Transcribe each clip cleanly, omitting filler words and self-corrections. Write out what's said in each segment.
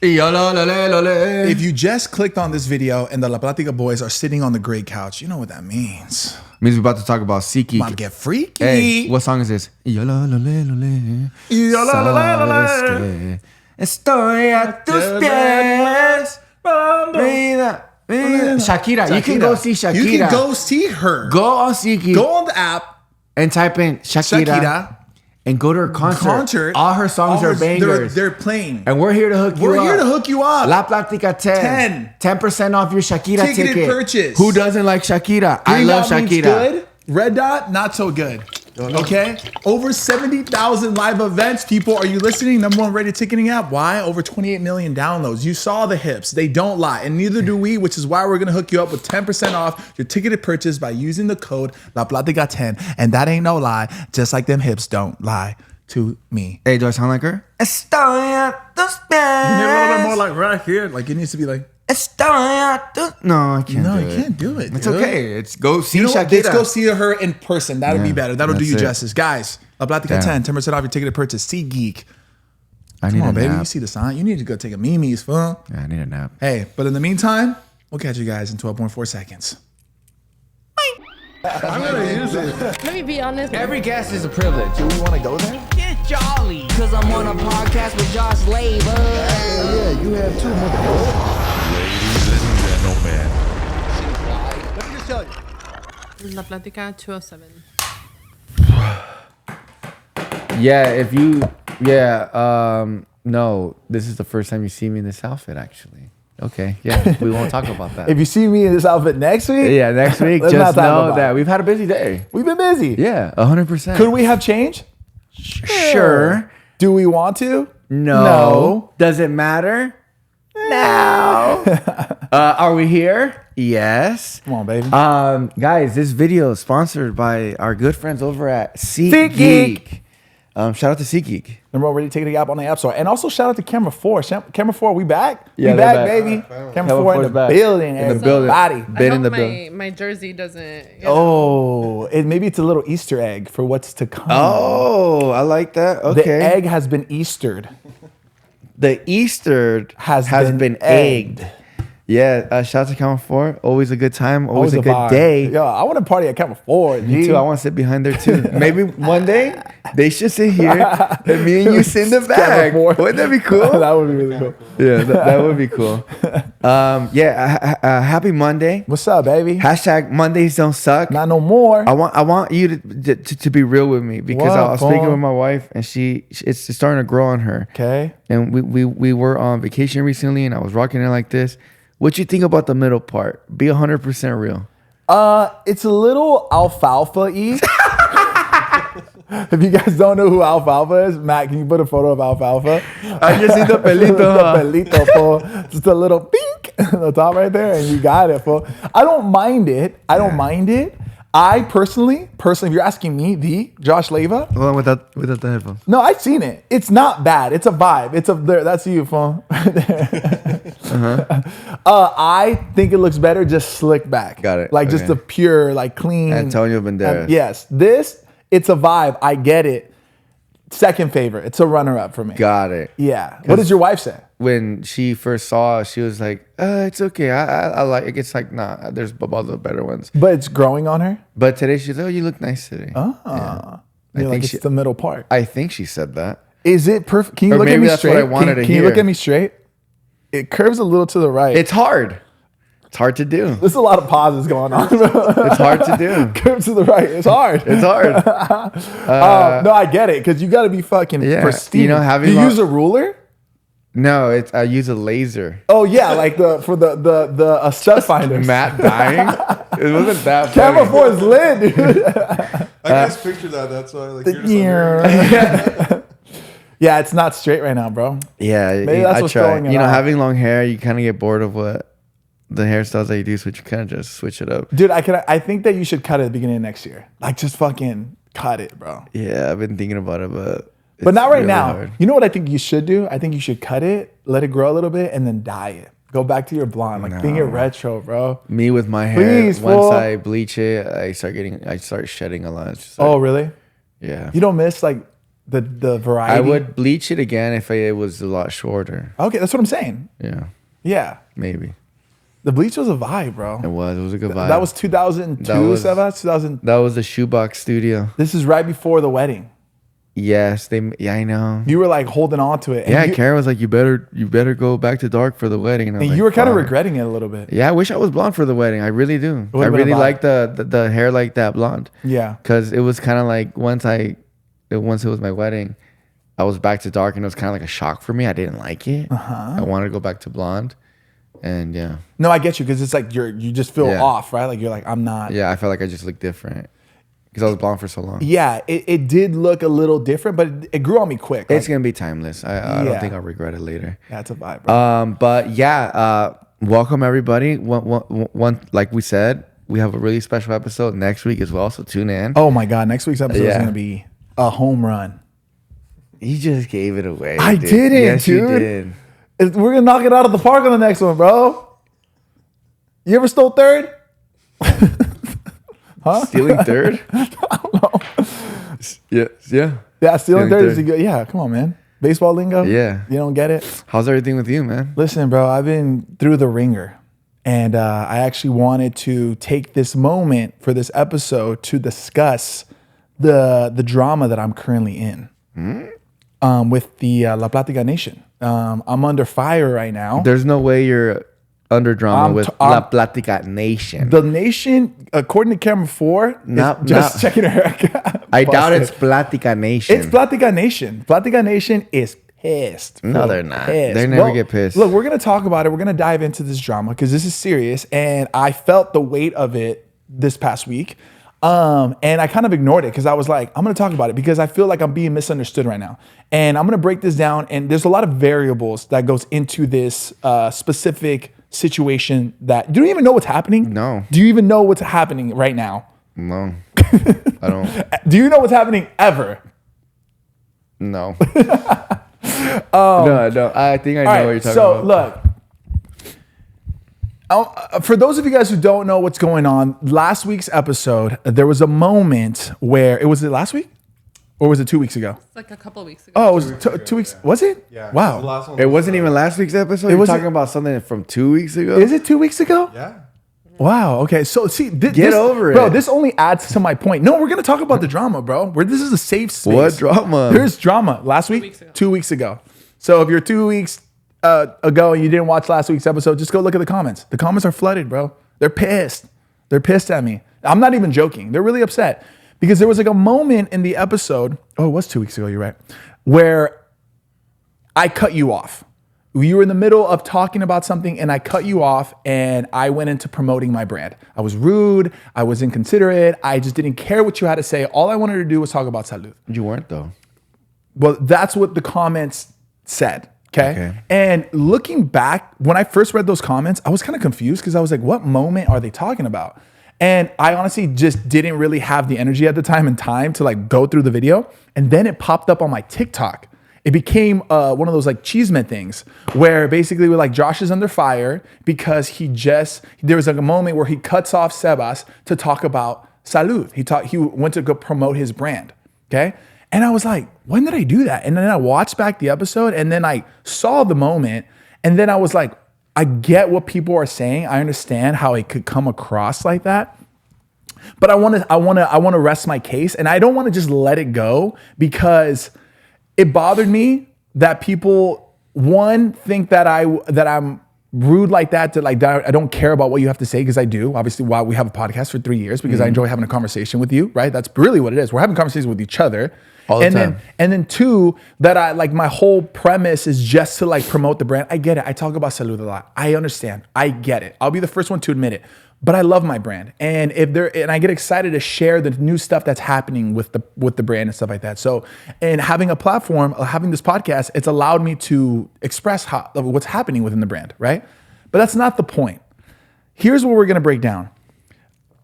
If you just clicked on this video and the La Plática boys are sitting on the great couch, you know what that means. Means we're about to talk about SeatGeek. About to get freaky. Hey, what song is this? Estoy a tus pies. Shakira. You can go see Shakira. You can go see her. Go on SeatGeek. Go on the app. And type in Shakira. And go to her concert. All her songs are bangers. They're playing. And we're here to hook you up. We're here to hook you up. La Plática 10. 10% off your Shakira ticket. Ticketed purchase. Who doesn't like Shakira? I love Shakira. Good. Red dot, not so good. Okay? Over 70,000 live events. People, are you listening? Number one rated ticketing app. Why? Over 28 million downloads. You saw the hips. They don't lie. And neither do we, which is why we're going to hook you up with 10% off your ticketed purchase by using the code La Plática 10. And that ain't no lie. Just like them hips don't lie to me. Hey, do I sound like her? Estoy a tus pies. You need a little bit more like right here. Like it needs to be like. Estoy a tus. No, I can't. No, you can't do it. It's okay. It's go see Shakira. Let's go see her in person. That'll be better. That'll do you justice, guys. La Plática 10, 10% off your ticket to purchase. SeatGeek. Come on, baby. Nap. You see the sign. You need to go take a Mimi's, fool. Yeah, I need a nap. Hey, but in the meantime, we'll catch you guys in 12.4 seconds. I'm gonna use it. Let me be honest. Every guest is a privilege. Do we want to go there? Get jolly, cause I'm on a podcast with Josh Leyva. Yeah, you have two motherfuckers. Ladies and gentlemen. Let me just tell you. La Plática 207. No, this is the first time you see me in this outfit, actually. Okay, yeah, we won't talk about that. If you see me in this outfit next week, Yeah, next week, Let's just not talk know about that it. we've had a busy day. we've been busy. Yeah, 100%. Could we have change? Sure. Do we want to? No. Does it matter? No. Are we here? Yes. Come on, baby. Guys, this video is sponsored by our good friends over at SeatGeek. SeatGeek. Shout out to SeatGeek. Number one rated ticketing app on the App Store. And also shout out to Camera 4. Camera 4, we back? Yeah, we they're back, back. baby. Camera 4 in the back. building. In the building. Everybody. Been I in hope the building. my jersey doesn't. Oh, maybe it's a little Easter egg for what's to come. Oh, I like that. Okay. The egg has been Eastered. The Easter has been egged. egged. Yeah, shout out to Camera 4. Always a good time. Always a good vibe. day. Yo, I want to party at Camera 4. Me too. I want to sit behind there too. Maybe one day they should sit here and me and you sit in the back. Wouldn't that be cool? That would be really cool. Yeah, that would be cool. Happy Monday. What's up, baby? Hashtag Mondays don't suck. Not no more. I want you to be real with me because I was speaking with my wife and it's starting to grow on her. Okay. And we were on vacation recently and I was rocking it like this. What you think about the middle part? Be 100% real. It's a little alfalfa-y. If you guys don't know who alfalfa is, Matt, can you put a photo of alfalfa? I just see the pelito. The pelito, fool. Just a little pink on the top right there, and you got it, fool. I don't mind it. I personally, if you're asking me, Josh Leyva. Hold on, without the headphones. No, I've seen it. It's not bad. It's a vibe. That's you, fool. Right there. I think it looks better just slick back. Got it. Like just the pure, like clean. Antonio Banderas. Yes. This, it's a vibe. I get it. Second favorite. It's a runner-up for me. Got it. Yeah. What did your wife say? When she first saw it, she was like, it's okay. I like it. It's like, nah, there's other better ones. But it's growing on her? But today she's like, oh, you look nice today. Oh. Yeah. You're like, it's the middle part. I think she said that. Is it perfect? Can you Or look at maybe me that's straight? what I wanted to Can you hear. look at me straight? It curves a little to the right. It's hard. It's hard to do. There's a lot of pauses going on. It's hard to do. Curves to the right. It's hard. It's hard. No, I get it. Because you got to be fucking pristine. You know, Do you use a ruler? No, I use a laser. Oh yeah, like for the stud finders. Matt dying. It wasn't that funny. Camera 4 is lit, dude. I just pictured that. That's why. Like, Yeah, it's not straight right now, bro. Yeah, Maybe that's what's throwing it You know, off. having long hair, you kind of get bored of what the hairstyles that you do, so you kind of just switch it up. Dude, I think that you should cut it at the beginning of next year. Like just fucking cut it, bro. Yeah, I've been thinking about it, but Not right really now. hard. You know what I think you should do? I think you should cut it, let it grow a little bit, and then dye it. Go back to your blonde, like being a retro, bro. Me with my hair, Please, once fool. I bleach it, I start shedding a lot. It's just like, Oh, really? yeah. You don't miss like the variety. I would bleach it again if it was a lot shorter. Okay, that's what I'm saying. Yeah, Yeah. maybe. The bleach was a vibe, bro. It was a good vibe. That was 2002, Sebas? 2000. That was the Shoebox Studio. This is right before the wedding. Yes, yeah, I know. You were like holding on to it. And Yeah, you, Karen was like, you better go back to dark for the wedding. and you were kind of regretting it a little bit. Yeah, I wish I was blonde for the wedding. I really do. I would've been a really vibe. like the hair like that blonde. Yeah. Because it was kind of like once it was my wedding, I was back to dark and it was kind of like a shock for me. I didn't like it. I wanted to go back to blonde. And yeah. No, I get you because it's like you just feel Yeah. off, right? Like you're like, I'm not. Yeah, I felt like I just looked different because I was blonde for so long. Yeah, it did look a little different, but it grew on me quick. It's Like, going to be timeless. I don't think I'll regret it later. that's a vibe, bro. But yeah, welcome everybody. One, like we said, we have a really special episode next week as well. So tune in. Oh my God, next week's episode is Yeah. going to be a home run. You just gave it away. I dude. didn't, Yes, dude. you did. We're going to knock it out of the park on the next one, bro. You ever stole third? Stealing third? I don't know. Yeah. Yeah, stealing Stealing third is third. a good. Yeah, come on, man. Baseball lingo? Yeah. You don't get it? How's everything with you, man? Listen, bro, I've been through the ringer. And I actually wanted to take this moment for this episode to discuss the drama that I'm currently in with the La Plática Nation. I'm under fire right now. There's no way you're under drama I'm with t- La I'm- Plática Nation. The Nation, according to camera 4, just checking her. I doubt it's Plática Nation. It's Plática Nation. Plática Nation is pissed. No, bro. they're not. Pissed. They never get pissed. Look, we're going to talk about it. We're going to dive into this drama because this is serious. And I felt the weight of it this past week. And I kind of ignored it because I was like, I'm going to talk about it because I feel like I'm being misunderstood right now. And I'm going to break this down. And there's a lot of variables that goes into this specific situation that you don't even know what's happening. No. Do you even know what's happening right now? No. I don't. Do you know what's happening ever? No. No. I think I know what you're talking so about. look, for those of you guys who don't know what's going on, last week's episode, there was a moment where was it last week? Or was it 2 weeks ago? It's like a couple weeks ago. Oh, it was 2 weeks. Was it? Yeah. Wow. The last one It was, wasn't even last week's episode. It You're wasn't- talking about something from 2 weeks ago. Is it 2 weeks ago? Yeah. Wow. Okay. So see, this, over bro. it. This only adds to my point. No, we're gonna talk about the drama, bro. This is a safe space. What drama? There's drama. Last week, weeks ago. 2 weeks ago. So if you're 2 weeks ago and you didn't watch last week's episode, just go look at the comments. The comments are flooded, bro. They're pissed. They're pissed at me. I'm not even joking. They're really upset because there was like a moment in the episode. Oh, it was 2 weeks ago. You're right. Where I cut you off. You were in the middle of talking about something and I cut you off and I went into promoting my brand. I was rude. I was inconsiderate. I just didn't care what you had to say. All I wanted to do was talk about Salud. You weren't though. Well, that's what the comments said. Okay. Okay. And looking back, when I first read those comments, I was kind of confused because I was like, what moment are they talking about? And I honestly just didn't really have the energy at the time and time to like go through the video. And then it popped up on my TikTok. It became one of those like cheeseman things where basically we're like, Josh is under fire because there was like a moment where he cuts off Sebas to talk about Salud. He went to go promote his brand. Okay. And I was like, when did I do that? And then I watched back the episode and then I saw the moment. And then I was like, I get what people are saying. I understand how it could come across like that. But I want to rest my case. And I don't want to just let it go because it bothered me that people, one, think that I'm rude like that, that I don't care about what you have to say, because I do. Obviously, why we have a podcast for 3 years, because I enjoy having a conversation with you, right? That's really what it is. We're having conversations with each other. All the time. And then two, that I like my whole premise is just to like promote the brand. I get it. I talk about Salud a lot. I understand. I get it. I'll be the first one to admit it. But I love my brand, and I get excited to share the new stuff that's happening with the brand and stuff like that. So, and having a platform, having this podcast, it's allowed me to express what's happening within the brand, right? But that's not the point. Here's what we're gonna break down.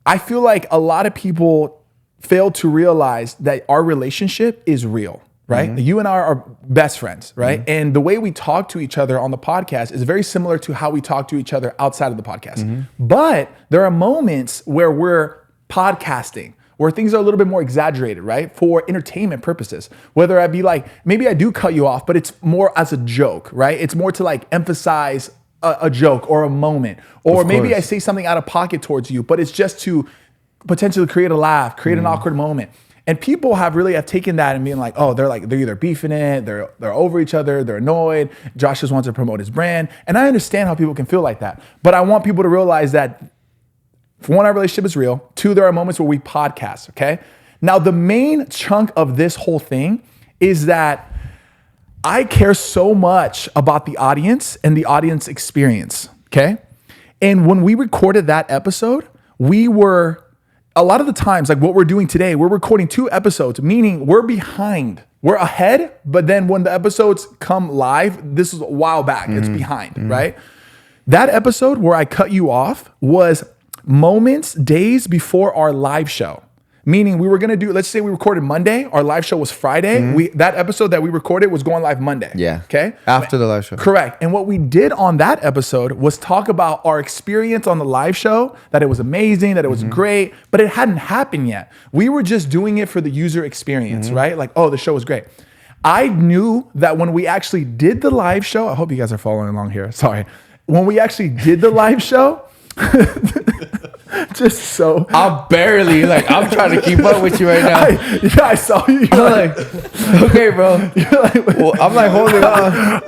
I feel like a lot of people fail to realize that our relationship is real. Right? Mm-hmm. You and I are best friends, right? Mm-hmm. And the way we talk to each other on the podcast is very similar to how we talk to each other outside of the podcast. Mm-hmm. But there are moments where we're podcasting where things are a little bit more exaggerated, right? For entertainment purposes. Whether I be like, maybe I do cut you off, but it's more as a joke, right? It's more to like emphasize a joke or a moment. Or maybe I say something out of pocket towards you, but it's just to potentially create a laugh, create an awkward moment. And people have taken that and being like, oh, they're either beefing it, they're over each other, they're annoyed. Josh just wants to promote his brand. And I understand how people can feel like that. But I want people to realize that, for one, our relationship is real. Two, there are moments where we podcast, okay? Now, the main chunk of this whole thing is that I care so much about the audience and the audience experience, okay? And when we recorded that episode, a lot of the times, like what we're doing today, we're recording 2 episodes, meaning we're behind. We're ahead, but then when the episodes come live, this is a while back, it's behind, right? That episode where I cut you off was days before our live show. Meaning we were gonna do, let's say we recorded Monday, our live show was Friday. That episode that we recorded was going live Monday. Yeah. Okay? After the live show. Correct. And what we did on that episode was talk about our experience on the live show, that it was amazing, that it was great, but it hadn't happened yet. We were just doing it for the user experience, right? Like, oh, the show was great. I knew that when we actually did the live show, I hope you guys are following along here. Sorry. When we actually did the live show, just so I'm barely I'm trying to keep up with you right now. I saw you. You're like, okay, bro. You're like, well, I'm like holding on.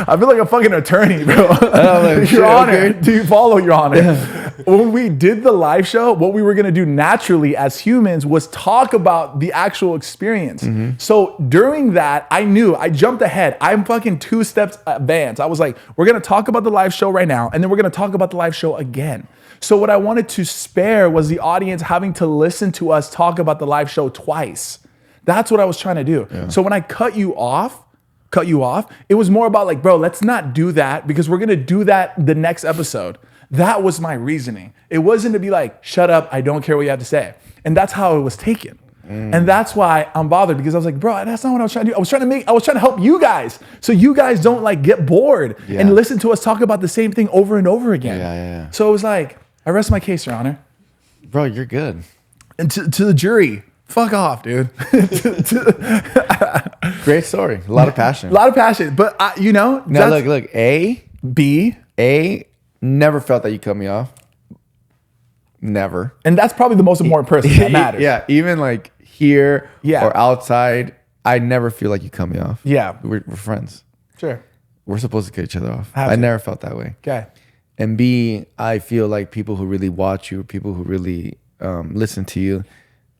I feel like a fucking attorney, bro. Like, Your Honor, okay. do you follow, Your Honor? Yeah. When we did the live show, what we were gonna do naturally as humans was talk about the actual experience. So during that, I jumped ahead. I'm fucking 2 steps advanced. I was like, we're gonna talk about the live show right now, and then we're gonna talk about the live show again. So what I wanted to spare was the audience having to listen to us talk about the live show twice. That's what I was trying to do. Yeah. So when I cut you off, it was more about like, bro, let's not do that because we're gonna do that the next episode. That was my reasoning. It wasn't to be like, shut up, I don't care what you have to say. And that's how it was taken. And that's why I'm bothered, because I was like, bro, that's not what I was trying to do. I was trying to help you guys, so you guys don't like get bored and listen to us talk about the same thing over and over again. Yeah. So it was like, I rest my case, Your Honor. Bro, you're good. And to the jury, fuck off, dude. Great story. A lot of passion. But now look. A, never felt that you cut me off. Never. And that's probably the most important person that matters. Yeah, even like here or outside, I never feel like you cut me off. Yeah. We're friends. Sure. We're supposed to cut each other off. I never felt that way. Okay. And B, I feel like people who really watch you, people who really listen to you,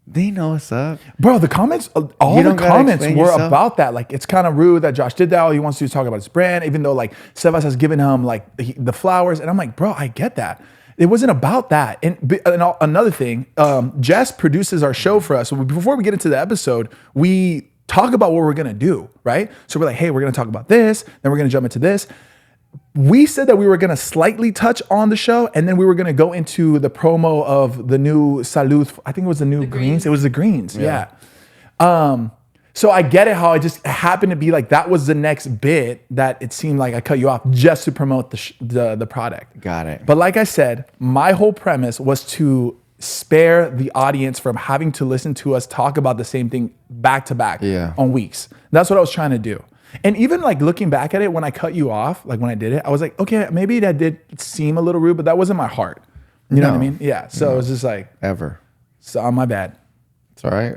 they know what's up. Bro, the comments, all the comments were about that. Like, it's kind of rude that Josh did that. All he wants to do is talk about his brand, even though like Sebas has given him like the flowers. And I'm like, bro, I get that. It wasn't about that. And another thing, Jess produces our show for us. So before we get into the episode, we talk about what we're going to do, right? So we're like, hey, we're going to talk about this. Then we're going to jump into this. We said that we were going to slightly touch on the show, and then we were going to go into the promo of the new SALUD. I think it was the new greens. It was the greens. Yeah. So I get it, how it just happened to be like that was the next bit that it seemed like I cut you off just to promote the product. Got it. But like I said, my whole premise was to spare the audience from having to listen to us talk about the same thing back to back on weeks. That's what I was trying to do. And even like looking back at it, when I cut you off, like when I did it, I was like, okay, maybe that did seem a little rude, but that wasn't my heart. You know what I mean? Yeah. So it was just like, so my bad. It's all right.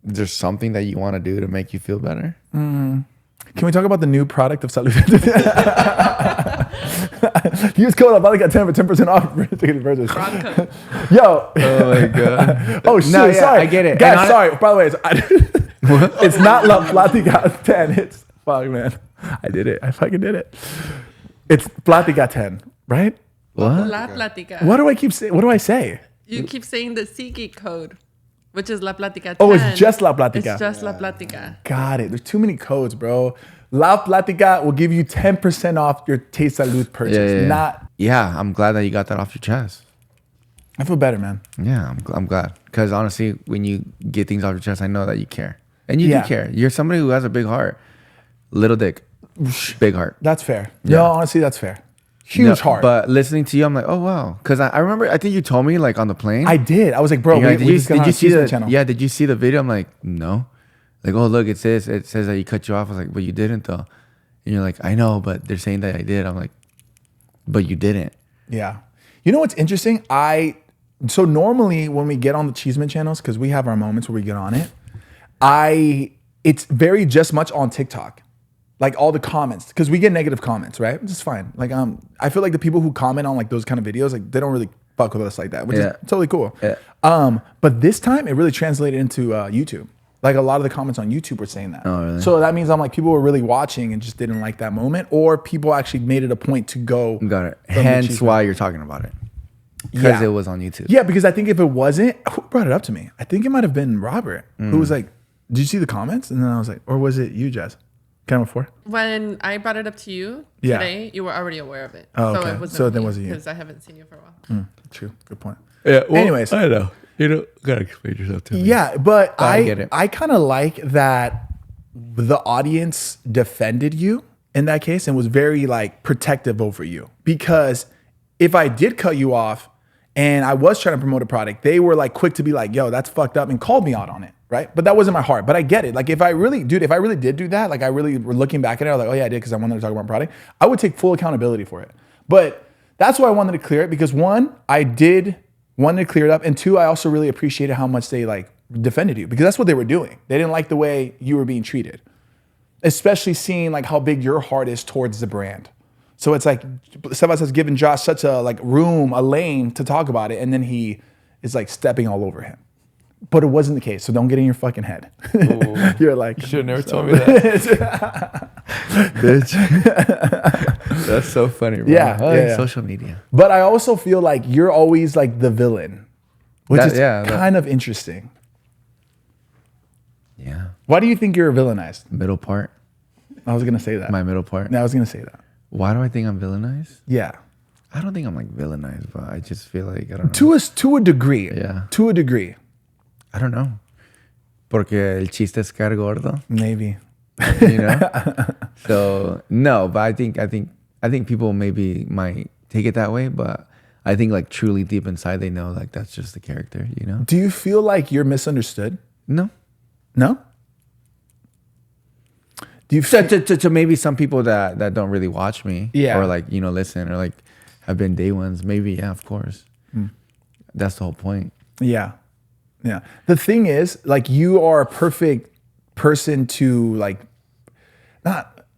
Is there something that you want to do to make you feel better? Can we talk about the new product of SALUD? Use code I got 10% off. Yo. Oh my god. Oh shit. No, sorry. I get it. Guys, sorry. By the way, it's not La Plática 10. It's fuck, man. I did it. I fucking did it. It's Plática 10, right? What? La Plática. What do I keep saying? What do I say? You keep saying the SeatGeek code, which is La Plática 10. Oh, it's just La Plática. It's just La Plática. Got it. There's too many codes, bro. La Plática will give you 10% off your Taste Salud purchase. I'm glad that you got that off your chest. I feel better, man. Yeah, I'm glad. Because honestly, when you get things off your chest, I know that you care. And you do care. You're somebody who has a big heart. Little dick. Big heart. That's fair. Yeah. No, honestly, that's fair. Huge heart. But listening to you, I'm like, oh wow, because I remember. I think you told me like on the plane. I did. I was like, bro, And you're like, we just got on did you see Cheeseman the channel. Yeah, did you see the video? I'm like, no. Like, oh look, it says that you cut you off. I was like, but you didn't though. And you're like, I know, but they're saying that I did. I'm like, but you didn't. Yeah. You know what's interesting? So normally when we get on the Cheeseman channels, because we have our moments where we get on it, it's very just much on TikTok. Like all the comments, because we get negative comments, right? Which is fine. Like I feel like the people who comment on like those kind of videos, like they don't really fuck with us like that, which is totally cool. Yeah. But this time it really translated into YouTube. Like a lot of the comments on YouTube were saying that. Oh, really? So that means I'm like people were really watching and just didn't like that moment, or people actually made it a point to go. Got it. from the Hence Cheeseman. why you're talking about it. Because Yeah. it was on YouTube. Yeah, because I think if it wasn't, who brought it up to me? I think it might have been Robert, who was like, "Did you see the comments?" And then I was like, or was it you, Jazz? Camera 4. When I brought it up to you Yeah. today, you were already aware of it. Oh, So okay. it wasn't So then wasn't you. because I haven't seen you for a while. True. Good point. Yeah. Well, Anyways. I know. You know, gotta explain yourself to me. Yeah, but I get it. I kind of like that the audience defended you in that case and was very like protective over you, because if I did cut you off and I was trying to promote a product, they were like quick to be like, yo, that's fucked up, and called me out on it, right? But that wasn't my heart. But I get it. Like if I really did do that, like I really were looking back at it, I was like, oh yeah, I did because I wanted to talk about my product, I would take full accountability for it. But that's why I wanted to clear it, because one, I did wanted to clear it up, and two, I also really appreciated how much they like defended you, because that's what they were doing. They didn't like the way you were being treated, especially seeing like how big your heart is towards the brand. So it's like Sebas has given Josh such a like room, a lane to talk about it, and then he is like stepping all over him. But it wasn't the case, so don't get in your fucking head. You're like, You should have never told me that. Bitch. That's so funny, bro. Yeah, Oh, yeah. Social media. But I also feel like you're always like the villain, which That- is yeah, that- kind of interesting. Yeah. Why do you think you're villainized? Middle part. I was gonna say that. My middle part. I was gonna say that. Why do I think I'm villainized? Yeah, I don't think I'm like villainized, but I just feel like I don't know. to a degree. Yeah. To a degree, I don't know. Porque el chiste es caer gordo, maybe. you know? So no, but I think people maybe might take it that way, but I think like truly deep inside they know like that's just the character, you know? Do you feel like you're misunderstood? No. No. Do you feel, To maybe some people that don't really watch me, Yeah. or like, you know, listen, or like have been day ones, maybe, yeah, of course. That's the whole point. Yeah. Yeah. The thing is, like, you are a perfect person to, like,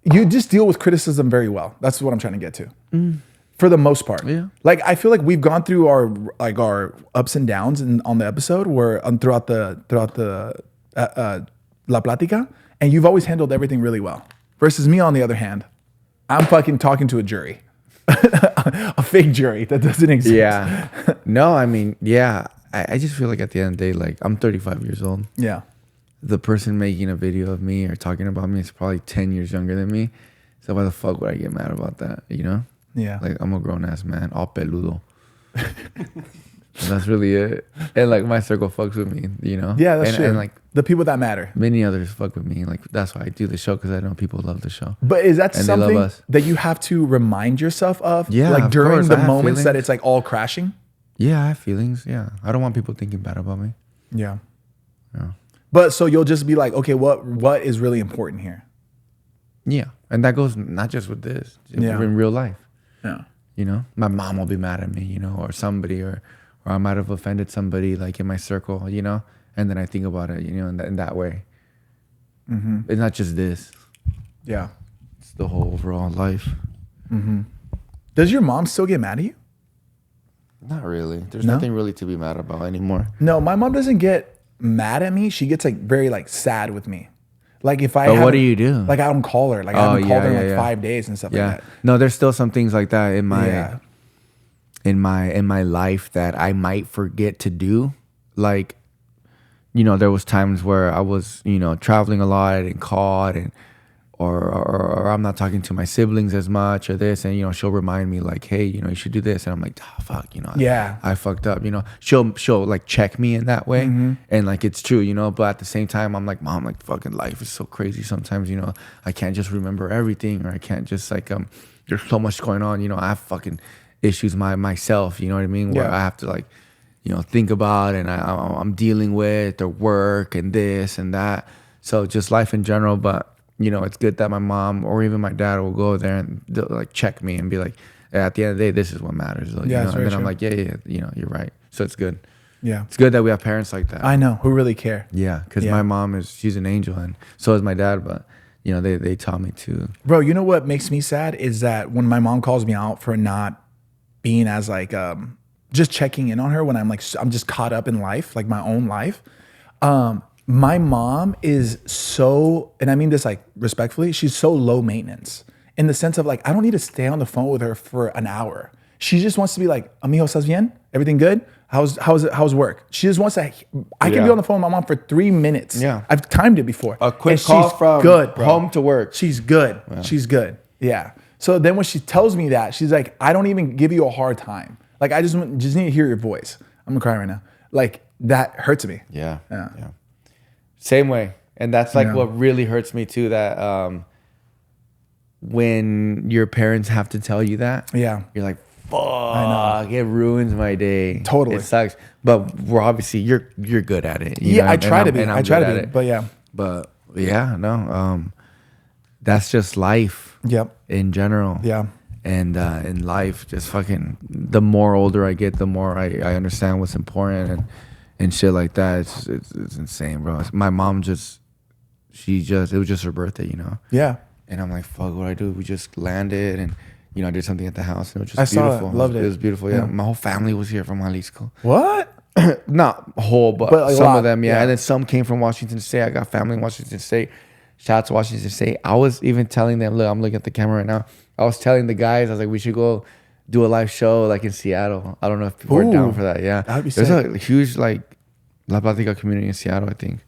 you just deal with criticism very well. That's what I'm trying to get to. For the most part. Yeah. Like, I feel like we've gone through our ups and downs on the episode where throughout the La Plática, and you've always handled everything really well. Versus me, on the other hand, I'm fucking talking to a jury. A fake jury that doesn't exist. Yeah. No, I mean, yeah. I just feel like at the end of the day, like I'm 35 years old. Yeah. The person making a video of me or talking about me is probably 10 years younger than me. So why the fuck would I get mad about that? You know? Yeah. Like I'm a grown ass man, all peludo. That's really it. And like my circle fucks with me, you know? Yeah, that's true. And like the people that matter. many others fuck with me. Like that's why I do the show, because I know people love the show. But is that And they love something us. that you have to remind yourself of? Yeah, Like of during course. the I have moments that feelings. it's like all crashing? Yeah, I have feelings. Yeah. I don't want people thinking bad about me. Yeah. Yeah. But so you'll just be like, okay, what is really important here? Yeah. And that goes not just with this, Yeah. in real life. Yeah. You know, my mom will be mad at me, you know, or somebody, or I might have offended somebody like in my circle, you know, and then I think about it, you know, in that way. It's not just this; Yeah. it's the whole overall life. Does your mom still get mad at you? Not really. There's No? nothing really to be mad about anymore. No, my mom doesn't get mad at me. She gets like very like sad with me. Like if I But what haven't- do you do? Like I don't call her. Like I Oh, haven't called her in yeah, like yeah. 5 days and stuff Yeah. like that. No, there's still some things like that in my Yeah. in my life that I might forget to do. Like, you know, there was times where I was, you know, traveling a lot and called, or I'm not talking to my siblings as much or this, and you know, she'll remind me like, hey, you know, you should do this, and I'm like, oh fuck, you know, I fucked up, you know. She'll like check me in that way, and like it's true, you know. But at the same time, I'm like, Mom, like fucking life is so crazy sometimes, you know. I can't just remember everything, or I can't just like there's so much going on, you know. I have fucking issues myself, you know what I mean, where I have to like, you know, think about, and I'm dealing with, or work and this and that. So just life in general. But you know, it's good that my mom or even my dad will go there and like check me and be like, at the end of the day, this is what matters. Like, Yeah, you know? And then true. I'm like, yeah, you know, you're right. So it's good. Yeah. It's good that we have parents like that. I know, who really care. Yeah, because my mom she's an angel, and so is my dad. But you know, they taught me to. Bro, you know what makes me sad is that when my mom calls me out for not being as like just checking in on her when I'm just caught up in life, like my own life. My mom is so, and I mean this like respectfully, she's so low maintenance in the sense of like, I don't need to stay on the phone with her for an hour. She just wants to be like, amigo, ¿estás bien? Everything good? How's work? She just wants to, I can be on the phone with my mom for 3 minutes. Yeah. I've timed it before. A quick And call she's from good, bro. home to work. She's good. Yeah. She's good. Yeah. So then when she tells me that, she's like, I don't even give you a hard time. Like, I just need to hear your voice. I'm gonna cry right now. Like, that hurts me. Yeah. Same way. And that's like what really hurts me too, that when your parents have to tell you that, you're like, fuck, it ruins my day. Totally. It sucks. But we're obviously, you're good at it. You know? I try to be. And I'm I try good to at be. it. But yeah. But yeah, no. That's just life. Yep. In general. Yeah. And in life, just fucking, the more older I get, the more I understand what's important and shit like that. It's insane, bro. My mom it was just her birthday, you know? Yeah. And I'm like, fuck, what do I do? We just landed, and, you know, I did something at the house, and it was just I saw beautiful. it. Loved it. It was beautiful, yeah. My whole family was here from Jalisco. What? Not whole, but like some a lot, of them, yeah. yeah. And then some came from Washington State. I got family in Washington State. Shout out to Washington State. I was even telling them, look, I'm looking at the camera right now. I was telling the guys, I was like, we should go do a live show like in Seattle. I don't know if people are down for that. Yeah. That'd be There's sick. a huge like La Plática community in Seattle, I think.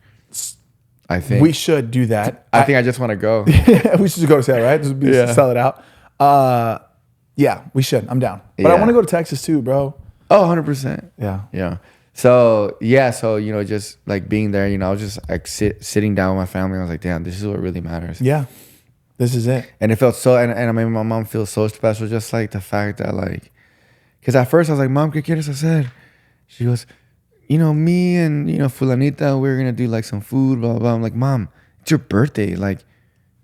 We should do that. I think I just want to go. We should just go to Seattle, right? Just sell it out. Yeah, we should. I'm down. But I Yeah. want to go to Texas too, bro. Oh, 100%. Yeah. Yeah. So, you know, just like being there, you know, I was just like sitting down with my family. I was like, damn, this is what really matters. Yeah. This is it. And it felt so, and I mean, my mom feels so special, just like the fact that like, because at first I was like, Mom, ¿qué quieres hacer? She goes, you know, me and, you know, fulanita, we're going to do like some food, blah, blah, blah. I'm like, Mom, it's your birthday. Like,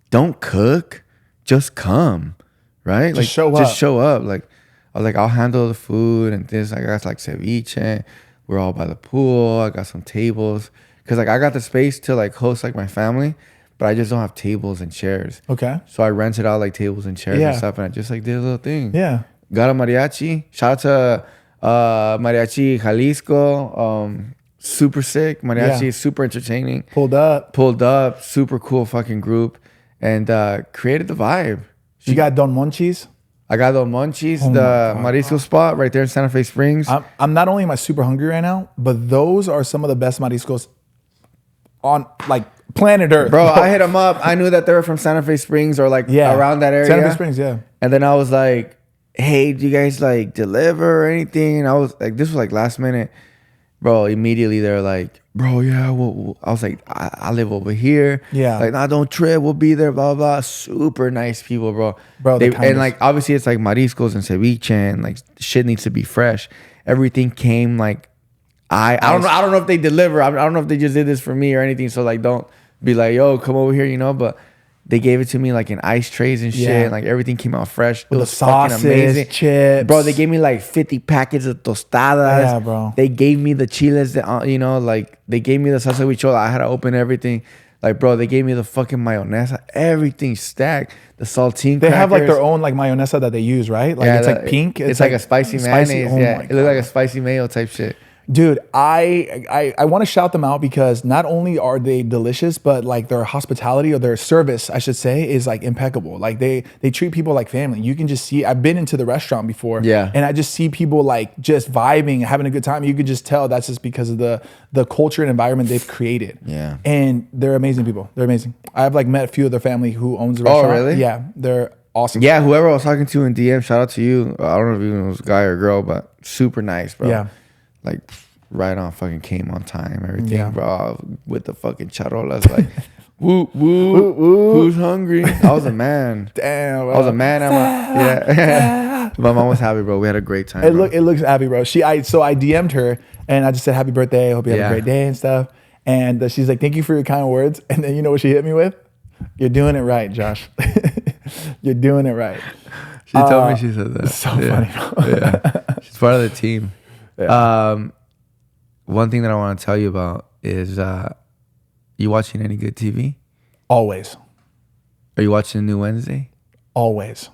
don't cook. Just come, right? Like, show Just up. show up. Like, I was like, I'll handle the food and this. I got like ceviche. We're all by the pool. I got some tables. Because like I got the space to like host like my family, but I just don't have tables and chairs. Okay. So I rented out like tables and chairs Yeah. and stuff, and I just like did a little thing. Yeah. Got a mariachi. Shout out to Mariachi Jalisco. Super sick. Mariachi is super entertaining. Pulled up. Super cool fucking group. And created the vibe. You got Don Monchis. I got the Monchis, Oh the my God. marisco spot right there in Santa Fe Springs. I'm not only am I super hungry right now, but those are some of the best mariscos on like planet Earth. Bro, I hit them up. I knew that they were from Santa Fe Springs or like around that area. Santa Fe Springs, yeah. And then I was like, hey, do you guys like deliver or anything? And I was like, this was like last minute. Bro, immediately they're like, bro, yeah. I was like, I live over here. Yeah. Like, nah, don't trip. We'll be there, blah, blah. Super nice people, bro. Bro, and like, obviously it's like mariscos and ceviche and like shit needs to be fresh. Everything came like, I don't know if they deliver. I don't know if they just did this for me or anything. So like, don't be like, yo, come over here, you know, but they gave it to me like in ice trays and shit. Yeah. And like everything came out fresh. It With was the sauces, fucking amazing. chips. Bro, they gave me like 50 packets of tostadas. Yeah, bro. They gave me the chiles, that, you know, like they gave me the salsa huichola. I had to open everything. Like, bro, they gave me the fucking mayonesa. Everything stacked. The saltine They have like crackers. their own like mayonesa that they use, right? Like Yeah, it's like pink. It's like a spicy mayonnaise. Oh yeah, my it looked like a God. spicy mayo type shit. Dude, I want to shout them out because not only are they delicious, but like their hospitality or their service, I should say, is like impeccable. Like they treat people like family. You can just see, I've been into the restaurant before, and I just see people like just vibing, having a good time. You could just tell that's just because of the culture and environment they've created. Yeah. And they're amazing people. They're amazing. I've like met a few of their family who owns the restaurant. Oh, really? Yeah, they're awesome. Yeah, whoever I was talking to in DM, shout out to you. I don't know if it was a guy or a girl, but super nice, bro. Yeah. Like right on, fucking came on time, everything, bro. With the fucking charolas, like, woo, woo, woo, who's hungry? I was a man. Damn, bro. I was a man. Yeah. My mom was happy, bro. We had a great time. It looks happy, bro. So I DM'd her and I just said, happy birthday. Hope you have a great day and stuff. And she's like, thank you for your kind words. And then you know what she hit me with? You're doing it right, Josh. You're doing it right. She told me she said that. So funny, bro. Yeah. She's part of the team. Yeah. One thing that I want to tell you about is you watching any good TV? Always. Are you watching the new Wednesday? Always.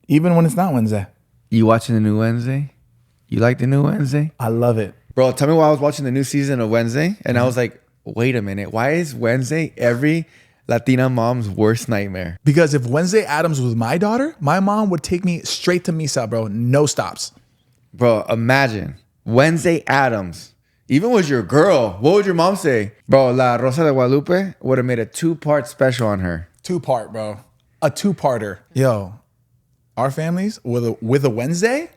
Even when it's not Wednesday. You watching the new Wednesday? You like the new Wednesday? I love it. Bro, tell me why I was watching the new season of Wednesday and I was like, wait a minute. Why is Wednesday every Latina mom's worst nightmare? Because if Wednesday Addams was my daughter, my mom would take me straight to Misa, bro. No stops. Bro, imagine Wednesday Addams. Even was your girl, what would your mom say? Bro, La Rosa de Guadalupe would have made a 2-part special on her. 2-part, bro. A 2-parter. Yo, our families with a Wednesday,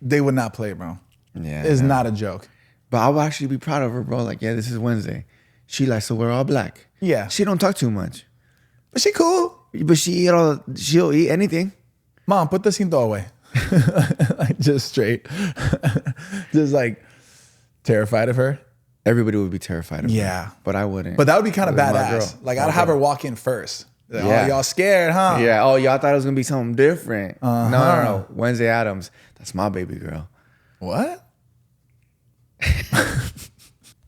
they would not play, bro. Yeah. It's not a joke. But I would actually be proud of her, bro. Like, yeah, this is Wednesday. She like, so we're all black. Yeah. She don't talk too much. But she cool. But she'll eat anything. Mom, put the cinto away. Like, just straight. Just like terrified of her. Everybody would be terrified of her. Yeah. But I wouldn't. But that would be kind of My badass. girl. Like, I'd have her walk in first. Like, Yeah. oh, y'all scared, huh? Yeah. Oh, y'all thought it was going to be something different. No. Wednesday Addams. That's my baby girl. What?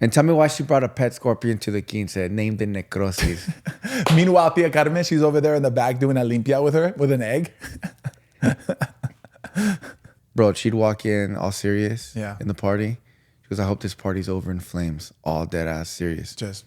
And tell me why she brought a pet scorpion to the quince, named the Necrosis. Meanwhile, Tia Carmen, she's over there in the back doing a limpia with her, with an egg. Bro, she'd walk in all serious Yeah. in the party. She goes, I hope this party's over in flames. All dead ass serious. Just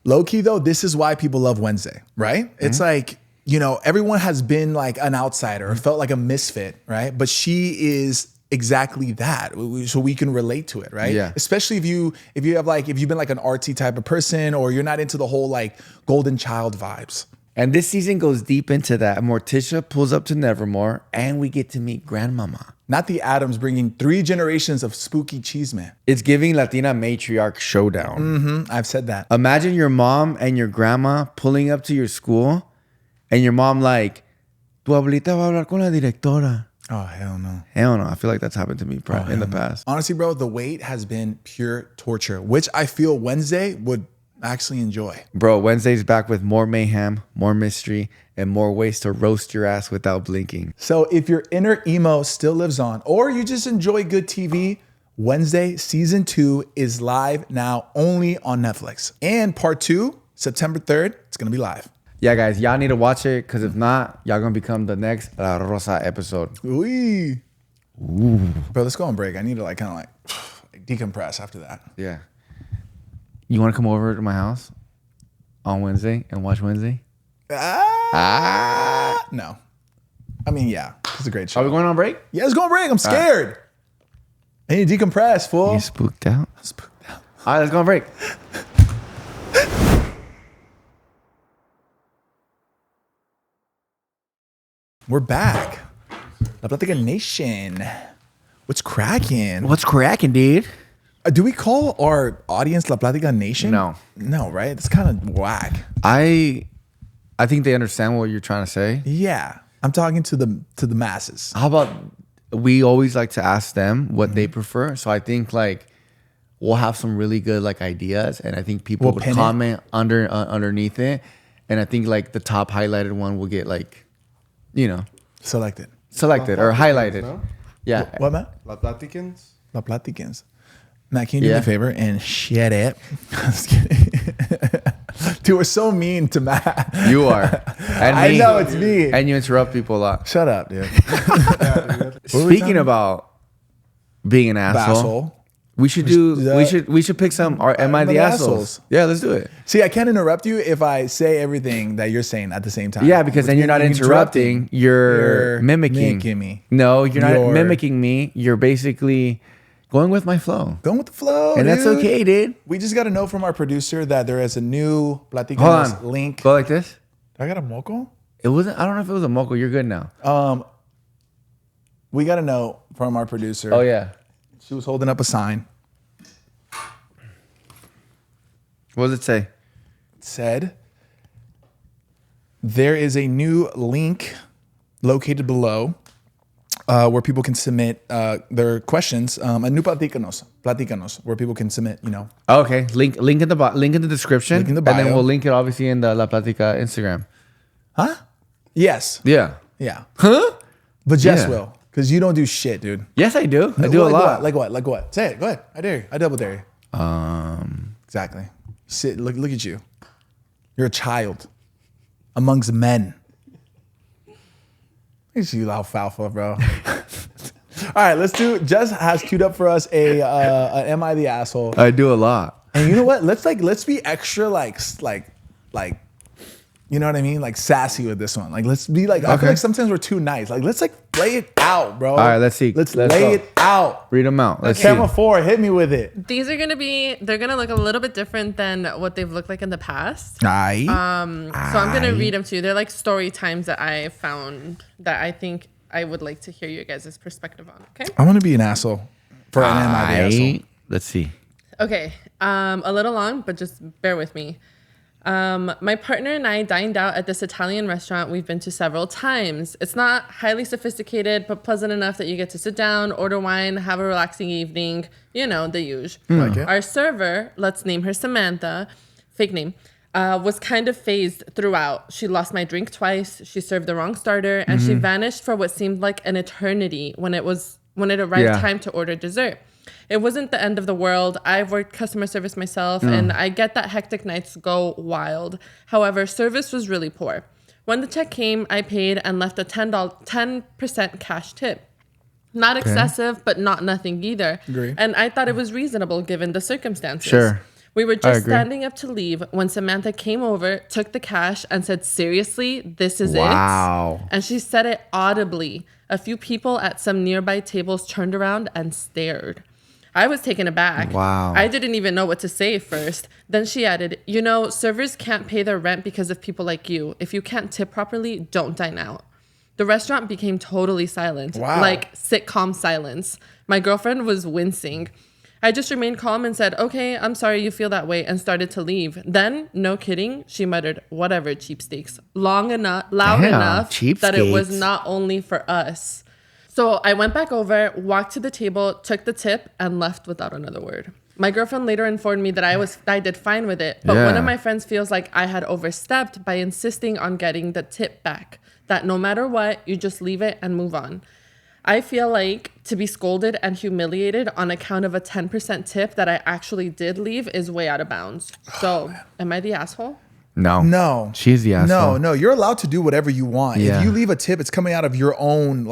low key though, this is why people love Wednesday, right? Mm-hmm. It's like, you know, everyone has been like an outsider or felt like a misfit, right? But she is exactly that, so we can relate to it, right? Yeah. Especially if you've been like an artsy type of person, or you're not into the whole like golden child vibes. And this season goes deep into that. Morticia pulls up to Nevermore, and we get to meet Grandmama. Not the Addams bringing 3 generations of spooky cheeseman. It's giving Latina matriarch showdown. Mm-hmm. I've said that. Imagine your mom and your grandma pulling up to your school, and your mom like, tu abuelita va a hablar con la directora. Oh, hell no. Hell no. I feel like that's happened to me in the past. Honestly, bro, the wait has been pure torture, which I feel Wednesday would actually enjoy. Bro, Wednesday's back with more mayhem, more mystery, and more ways to roast your ass without blinking. So if your inner emo still lives on, or you just enjoy good TV, Wednesday season 2 is live now only on Netflix. And part 2, September 3rd, it's going to be live. Yeah, guys, y'all need to watch it, because if not, y'all going to become the next La Rosa episode. Ooh. Bro, let's go on break. I need to like kind of like decompress after that. Yeah. You want to come over to my house on Wednesday and watch Wednesday? No. I mean, yeah, it's a great show. Are we going on break? Yeah, let's go on break. I'm scared. I need to decompress, fool. You spooked out? I'm spooked out. All right, let's go on break. We're back. La Plática Nation. What's cracking? What's cracking, dude? Do we call our audience La Plática Nation? No. No, right? It's kind of whack. I think they understand what you're trying to say. Yeah. I'm talking to the masses. How about we always like to ask them what they prefer? So I think like we'll have some really good like ideas, and I think people would comment underneath it, and I think like the top highlighted one will get like, you know, selected or highlighted. No? Yeah. What, Matt? La Platicans. La Platicans. Matt, can you do me a favor and shut it? I'm just kidding. Dude, we're so mean to Matt. You are. And I me. know it's me. And you interrupt people a lot. Shut up, dude. Speaking about being an asshole, we should pick some. Or am I the assholes? Yeah, let's do it. See, I can't interrupt you if I say everything that you're saying at the same time. Yeah, because then you're not interrupting. You're mimicking me. No, you're not mimicking me. You're basically going with my flow. Going with the flow, and dude. that's okay, dude. We just got to know from our producer that there is a new PLATÍCANOS link. Go like this. I got a moco? It wasn't. I don't know if it was a moco. You're good now. We got to know from our producer. Oh yeah. She was holding up a sign. What does it say? It said, there is a new link located below where people can submit their questions. A new PLATÍCANOS, where people can submit, Oh, okay. Link in the description. Link in the bio. And then we'll link it obviously in the La Plática Instagram. Huh? Yes. Yeah. Yeah. Huh? But Jess Yeah. will, because you don't do shit, dude. Yes, I do. I do a lot. Like what? Say it. Go ahead. I dare you. I double dare you. Exactly. Sit. Look at you. You're a child amongst men. Look at you, alfalfa, bro. All right, let's do. Jess has queued up for us a "Am I the Asshole?" I do a lot. And you know what? Let's be extra like you know what I mean? Like sassy with this one. Like let's be like. I feel like sometimes we're too nice. Like let's lay it out, bro. All right, let's see. Let's lay it out. Read them out. Let's Camera see. 4, hit me with it. These are they're gonna look a little bit different than what they've looked like in the past. Aye. So I'm gonna read them to you. They're like story times that I found that I think I would like to hear you guys' perspective on. Okay. I want to be an asshole for an Am I the Asshole? Let's see. Okay. A little long, but just bear with me. My partner and I dined out at this Italian restaurant we've been to several times. It's not highly sophisticated, but pleasant enough that you get to sit down, order wine, have a relaxing evening. You know, the usual. Like it. Our server, let's name her Samantha, fake name, was kind of phased throughout. She lost my drink twice. She served the wrong starter, and she vanished for what seemed like an eternity when it arrived time to order dessert. It wasn't the end of the world. I've worked customer service myself, and I get that hectic nights go wild. However, service was really poor. When the check came, I paid and left a 10% cash tip. Not excessive, but not nothing either. Agree. And I thought it was reasonable given the circumstances. Sure. We were just standing up to leave when Samantha came over, took the cash, and said, "Seriously, this is it?" Wow. And she said it audibly. A few people at some nearby tables turned around and stared. I was taken aback. Wow. I didn't even know what to say first. Then she added, servers can't pay their rent because of people like you. If you can't tip properly, don't dine out. The restaurant became totally silent. Wow. Like sitcom silence. My girlfriend was wincing. I just remained calm and said, "Okay, I'm sorry you feel that way," and started to leave. Then, no kidding, she muttered, "Whatever, cheapsteaks," loud enough that it was not only for us. So I went back over, walked to the table, took the tip, and left without another word. My girlfriend later informed me that I did fine with it, but one of my friends feels like I had overstepped by insisting on getting the tip back, that no matter what, you just leave it and move on. I feel like to be scolded and humiliated on account of a 10% tip that I actually did leave is way out of bounds. So, am I the asshole? No. She's the asshole. No. You're allowed to do whatever you want. Yeah. If you leave a tip, it's coming out of your own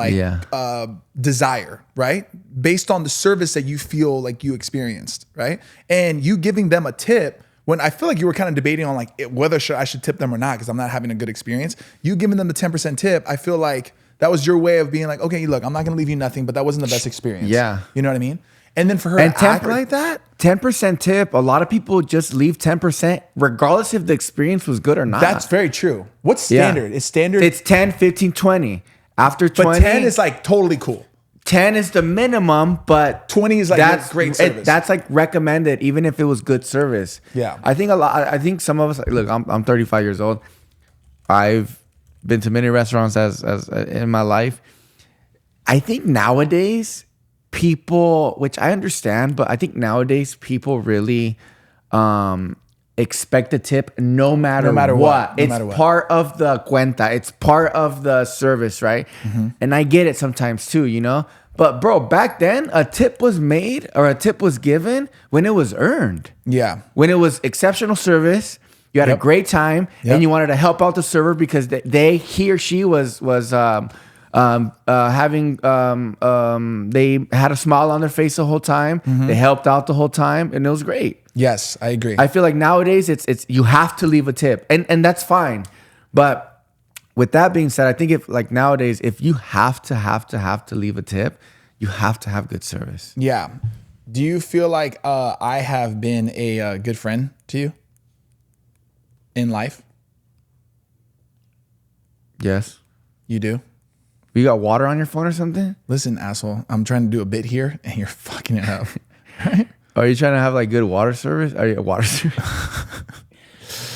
desire, right? Based on the service that you feel like you experienced, right? And you giving them a tip, when I feel like you were kind of debating on like whether I should tip them or not because I'm not having a good experience. You giving them the 10% tip, I feel like that was your way of being like, okay, look, I'm not going to leave you nothing, but that wasn't the best experience. Yeah. You know what I mean? And then for her to act like that. 10% tip. A lot of people just leave 10% regardless if the experience was good or not. That's very true. What's standard? Is standard? It's 10, 15, 20. After 20. But 10 is like totally cool. 10 is the minimum, but 20 is like great service. That's like recommended, even if it was good service. Yeah. I think some of us, look, I'm 35 years old. I've been to many restaurants as in my life. I think nowadays people, which I understand, but I think nowadays people really expect a tip no matter what. It's part of the cuenta. It's part of the service, right? Mm-hmm. And I get it sometimes too, you know? But bro, back then a tip was made or a tip was given when it was earned. Yeah. When it was exceptional service, You had a great time, and you wanted to help out the server because he or she was having they had a smile on their face the whole time. They helped out the whole time, and it was great. Yes, I agree. I feel like nowadays it's you have to leave a tip, and that's fine. But with that being said, I think if like nowadays, if you have to leave a tip, you have to have good service. Yeah. Do you feel like I have been a good friend to you in life? Yes. You do? You got water on your phone or something? Listen, asshole, I'm trying to do a bit here and you're fucking it up. Right? Are you trying to have like good water service? Are you water service?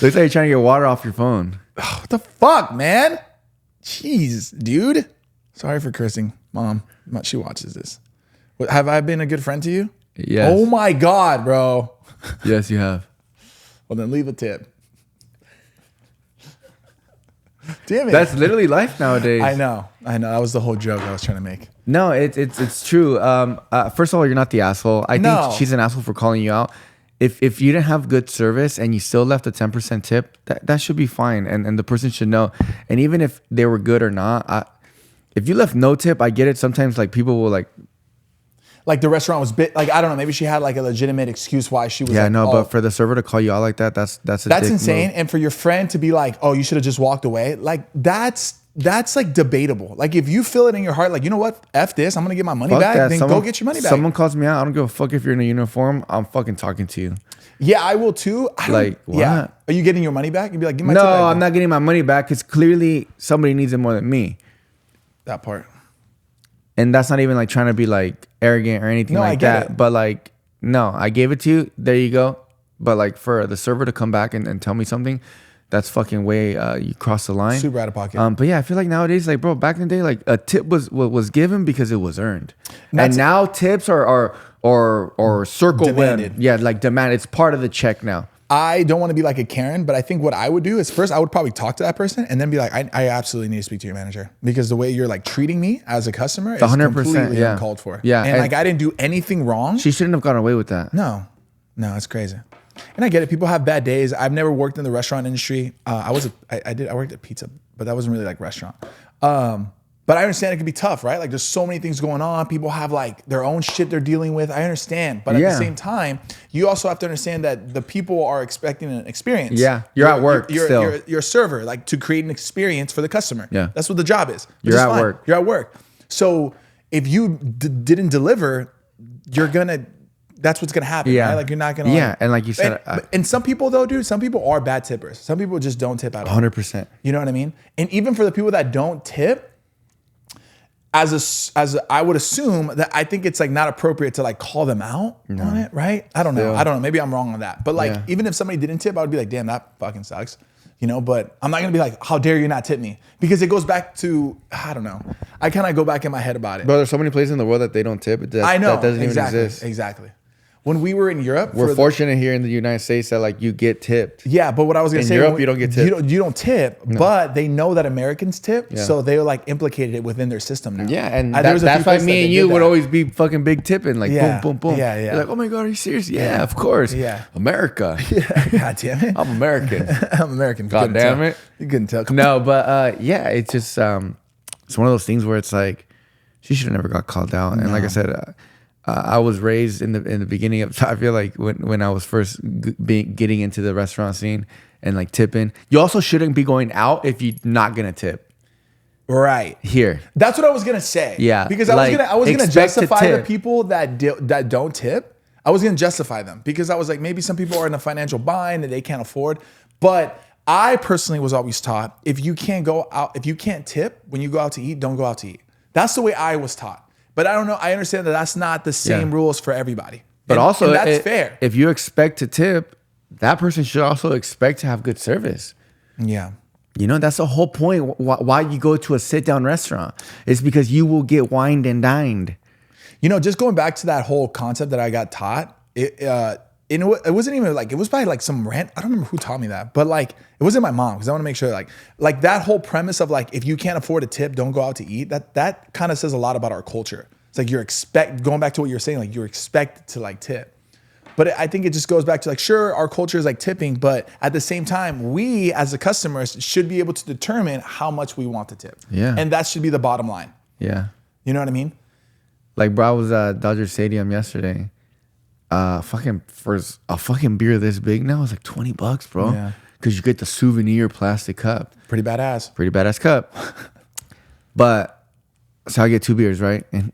Looks like you're trying to get water off your phone. Oh, what the fuck, man? Jeez, dude. Sorry for cursing, Mom. She watches this. Have I been a good friend to you? Yes. Oh my God, bro. Yes, you have. Well, then leave a tip. Damn it. That's literally life nowadays. I know. That was the whole joke I was trying to make. No, it's true. First of all, you're not the asshole. I think she's an asshole for calling you out. If you didn't have good service and you still left a 10% tip, that should be fine. And the person should know. And even if they were good or not, if you left no tip, I get it. Sometimes like people will like the restaurant was I don't know, maybe she had like a legitimate excuse why she was but for the server to call you out like that, that's insane. Move. And for your friend to be like, oh, you should have just walked away. Like that's like debatable. Like if you feel it in your heart, like, you know what? F this, I'm going to get my money back. Then go get your money back. Someone calls me out. I don't give a fuck if you're in a uniform. I'm fucking talking to you. Yeah, I will too. Like, what? Yeah. Are you getting your money back? You'd be like, give my No, tip back, I'm not getting my money back because clearly somebody needs it more than me. That part. And that's not even like trying to be like arrogant or anything like that. It. But like, no, I gave it to you. There you go. But like for the server to come back and tell me something, that's fucking way you cross the line. Super out of pocket. But yeah, I feel like nowadays, like, bro, back in the day, like a tip was given because it was earned. And now tips are circle demanded. Yeah, like demand. It's part of the check now. I don't want to be like a Karen, but I think what I would do is first I would probably talk to that person and then be like, I absolutely need to speak to your manager because the way you're like treating me as a customer is 100%, completely uncalled for. Yeah, and like I didn't do anything wrong. She shouldn't have gone away with that. No, it's crazy. And I get it. People have bad days. I've never worked in the restaurant industry. I worked at pizza, but that wasn't really like restaurant. But I understand it can be tough, right? Like there's so many things going on. People have like their own shit they're dealing with. I understand. But at the same time, you also have to understand that the people are expecting an experience. Yeah. You're at work still. You're a server, like to create an experience for the customer. Yeah. That's what the job is. You're at work. You're at work. So if you didn't deliver, that's what's going to happen. Yeah. Right? Like you're not going to. Yeah. And like you said. And some people though, dude, some people are bad tippers. Some people just don't tip at all. 100%. You know what I mean? And even for the people that don't tip, as I would assume that I think it's like not appropriate to like call them out on it, right? I don't know. Maybe I'm wrong on that. But like even if somebody didn't tip, I would be like, damn, that fucking sucks. You know, but I'm not gonna be like, how dare you not tip me? Because it goes back to, I don't know. I kind of go back in my head about it. Bro, there's so many places in the world that they don't tip. I know. That doesn't exactly, even exist. Exactly. When we were in Europe, we're fortunate here in the United States that like you get tipped. Yeah, but what I was gonna say, in Europe you don't get tipped. You don't tip, but they know that Americans tip, so they like implicated it within their system now. Yeah, and that's why me and you would always be fucking big tipping, like boom, boom, boom. Yeah. You're like, oh my God, are you serious? Yeah, of course. Yeah, America. Yeah, God damn it, I'm American. I'm American. God damn it, you couldn't tell. No, but yeah, it's just it's one of those things where it's like she should have never got called out, and like I said. I was raised in the beginning of. I feel like when I was first getting into the restaurant scene and like tipping, you also shouldn't be going out if you're not gonna tip. Right here. That's what I was gonna say. Yeah, because I was gonna justify the people that don't tip. I was gonna justify them because I was like, maybe some people are in a financial bind and they can't afford. But I personally was always taught if you can't tip when you go out to eat, don't go out to eat. That's the way I was taught. But I don't know. I understand that that's not the same rules for everybody. But also, that's fair. If you expect to tip, that person should also expect to have good service. Yeah. You know, that's the whole point. Why you go to a sit-down restaurant? It's because you will get wined and dined. You know, just going back to that whole concept that I got taught, it wasn't even like, it was by like some rant. I don't remember who taught me that, but like, it wasn't my mom because I want to make sure like that whole premise of like, if you can't afford a tip, don't go out to eat. That kind of says a lot about our culture. It's like going back to what you're saying, like you're expected to like tip. But I think it just goes back to like, sure, our culture is like tipping, but at the same time, we as the customers should be able to determine how much we want to tip. Yeah. And that should be the bottom line. Yeah. You know what I mean? Like, bro, I was at Dodger Stadium yesterday. Fucking for a fucking beer this big now, it's like $20, bro. Yeah. Because you get the souvenir plastic cup. Pretty badass. Pretty badass cup. But so I get 2 beers, right? And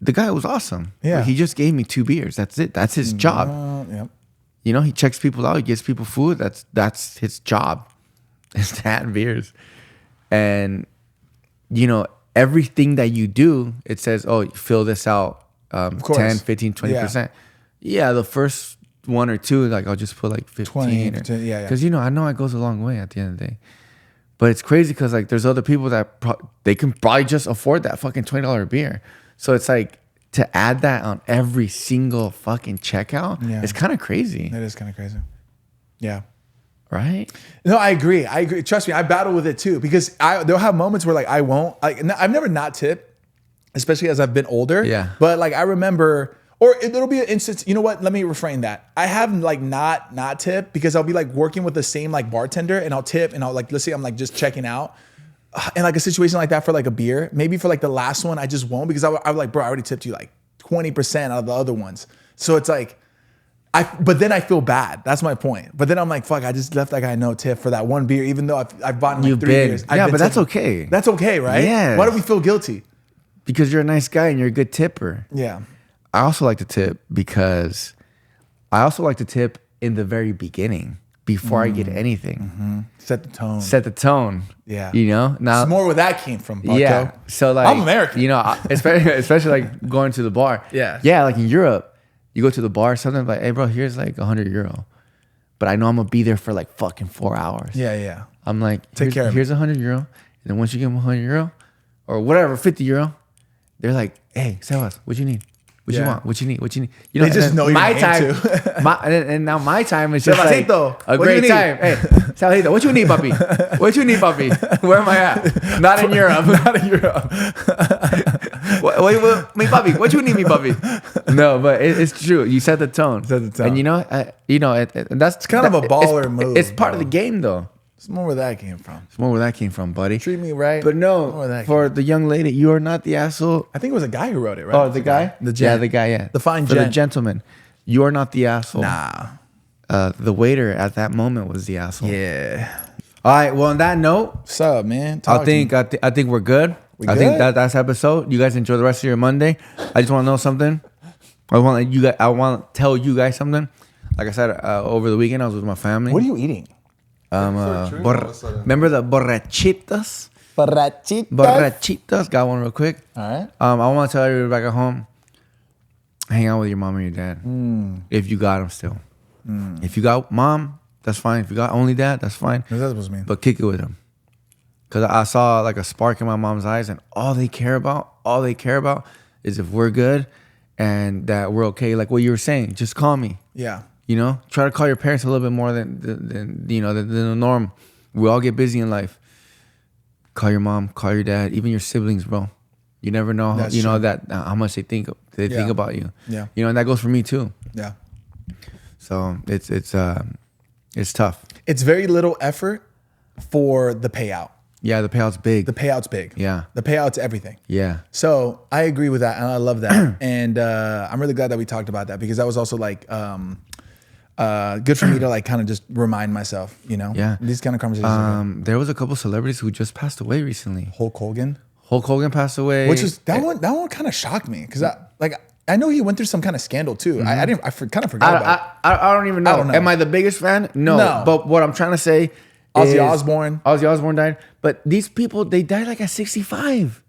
the guy was awesome. Yeah. Like, he just gave me 2 beers. That's it. That's his job. Yep. You know, he checks people out. He gives people food. That's his job. Is to add beers. And, you know, everything that you do, it says, oh, fill this out 10, 15, 20%. Yeah, the first 1 or 2, like I'll just put like 15. 20, yeah. Because, you know, I know it goes a long way at the end of the day. But it's crazy because like there's other people that they can probably just afford that fucking $20 beer. So it's like to add that on every single fucking checkout, it's kind of crazy. It is kind of crazy. Yeah. Right? No, I agree. Trust me, I battle with it too because there'll have moments where like I won't. Like I've never not tipped, especially as I've been older. Yeah. But like I remember, or it'll be an instance. You know what? Let me reframe that. I have like not tip because I'll be like working with the same like bartender and I'll tip and I'll like, let's say I'm like just checking out. And like a situation like that for like a beer, maybe for like the last one, I just won't because I was like, bro, I already tipped you like 20% out of the other ones. So it's like, but then I feel bad. That's my point. But then I'm like, fuck, I just left that guy no tip for that one beer, even though I've bought like 3 beers. Yeah, but that's okay. That's okay, right? Yeah. Why do we feel guilty? Because you're a nice guy and you're a good tipper. Yeah. I also like to tip because I also like to tip in the very beginning before I get anything. Mm-hmm. Set the tone. Set the tone. Yeah. You know? Now it's more where that came from, Bucko. Yeah. So like I'm American. You know, especially like going to the bar. Yeah. Yeah, like in Europe, you go to the bar, something like, hey bro, here's like €100. But I know I'm gonna be there for like fucking 4 hours. Yeah. I'm like, take care of here's €100. And then once you give them €100 or whatever, €50, they're like, hey, Sebas, what you need? What you want? What you need? You know, they just know my your name time. too. And now my time is just like Sebasito, a what do you great need? time. Hey, Sebasito, what you need, papi? What you need, papi? Where am I at? Not in Europe. Not in Europe. Me, papi. What you need, me, papi? No, but it's true. You set the tone. Set the tone. And you know, and that's kind of a baller move. It's part of the game, though. It's more where that came from. It's more where that came from, buddy. Treat me right. But no, for the young lady, you are not the asshole. I think it was a guy who wrote it, right? Oh, the guy? The gent. Yeah, the guy, yeah. The fine For gent. the gentleman. You are not the asshole. Nah. The waiter at that moment was the asshole. Yeah. All right. Well, on that note, What's up, man? I think we're good. I think that's episode. You guys enjoy the rest of your Monday. I just want to know something. I want to tell you guys something. Like I said, over the weekend I was with my family. What are you eating? Remember the borrachitas? Borrachitas. Borrachitas. Got one real quick. All right. I want to tell everybody back at home, hang out with your mom and your dad. If you got them still. If you got mom, that's fine. If you got only dad, that's fine. What does that supposed to mean? But kick it with them. Because I saw like a spark in my mom's eyes, and all they care about is if we're good and that we're okay. Like what you were saying, just call me. Yeah. You know, try to call your parents a little bit more than the norm. We all get busy in life. Call your mom, call your dad, even your siblings, bro. You never know, how much they think about you. Yeah. You know, and that goes for me too. Yeah. So it's tough. It's very little effort for the payout. Yeah, the payout's big. The payout's big. Yeah. The payout's everything. Yeah. So I agree with that, and I love that. And I'm really glad that we talked about that because that was also like good for me to like kind of just remind myself, you know? Yeah. These kind of conversations. There was a couple celebrities who just passed away recently. Hulk Hogan. Hulk Hogan passed away. Which is that one kind of shocked me because I know he went through some kind of scandal too. I kind of forgot about it. I don't even know. I don't know. Am I the biggest fan? No. But what I'm trying to say Ozzy is Osbourne died. But these people, they died like at 65.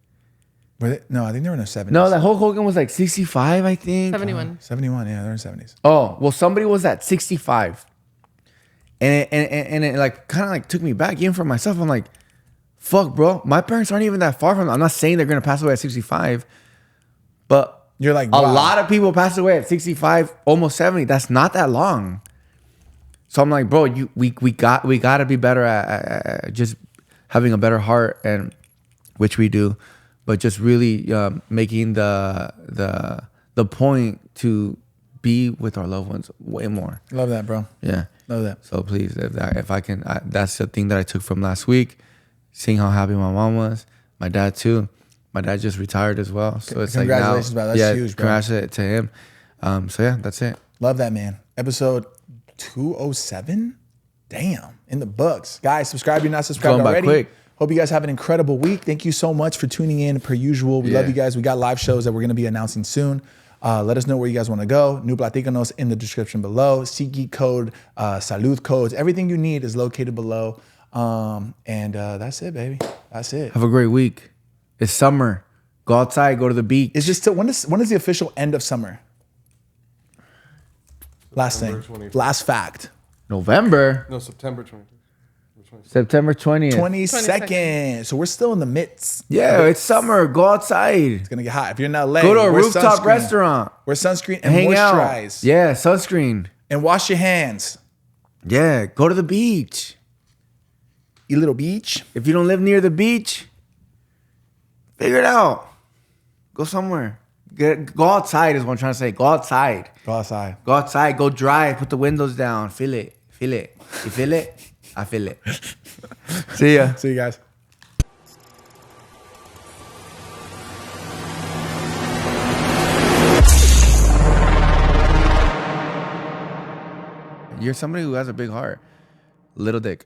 Were they? No, I think they were in their 70s. No, that Hulk Hogan was like 65, I think. 71. 71, yeah, they're in 70s. Oh, well, somebody was at 65. And it like kind of like took me back even for myself. I'm like, fuck, bro. My parents aren't even that far from them. I'm not saying they're going to pass away at 65. But you're like, a lot of people pass away at 65, almost 70. That's not that long. So I'm like, bro, we got to be better at just having a better heart, and which we do, but just really making the point to be with our loved ones way more. Love that, bro. Yeah. Love that. So please, if I can, that's the thing that I took from last week. Seeing how happy my mom was, my dad too. My dad just retired as well. So it's like now, congratulations, bro. That's huge, bro. Congratulations to him. So yeah, that's it. Love that, man. Episode 207. Damn, in the books. Guys, subscribe if you're not subscribed Going by already. quick. Hope you guys have an incredible week. Thank you so much for tuning in per usual. We love you guys. We got live shows that we're going to be announcing soon. Let us know where you guys want to go. New PLATÍCANOS in the description below. SeatGeek code, SALUD codes. Everything you need is located below. And that's it, baby. That's it. Have a great week. It's summer. Go outside. Go to the beach. Is this when is the official end of summer? Last thing. 21st. Last fact. November. No, September 20th. September 20th. 22nd. So we're still in the midst. Yeah, it's summer. Go outside. It's gonna get hot. If you're in LA, Go to a wear rooftop sunscreen. restaurant. Wear sunscreen and Hang out. moisturize. Yeah, sunscreen. And wash your hands. Yeah, go to the beach. You little beach. If you don't live near the beach, figure it out. Go somewhere. Go outside is what I'm trying to say. Go outside. Go outside. Go outside. Go drive. Put the windows down. Feel it. Feel it. You feel it? I feel it. See ya. See you guys. You're somebody who has a big heart. Little dick.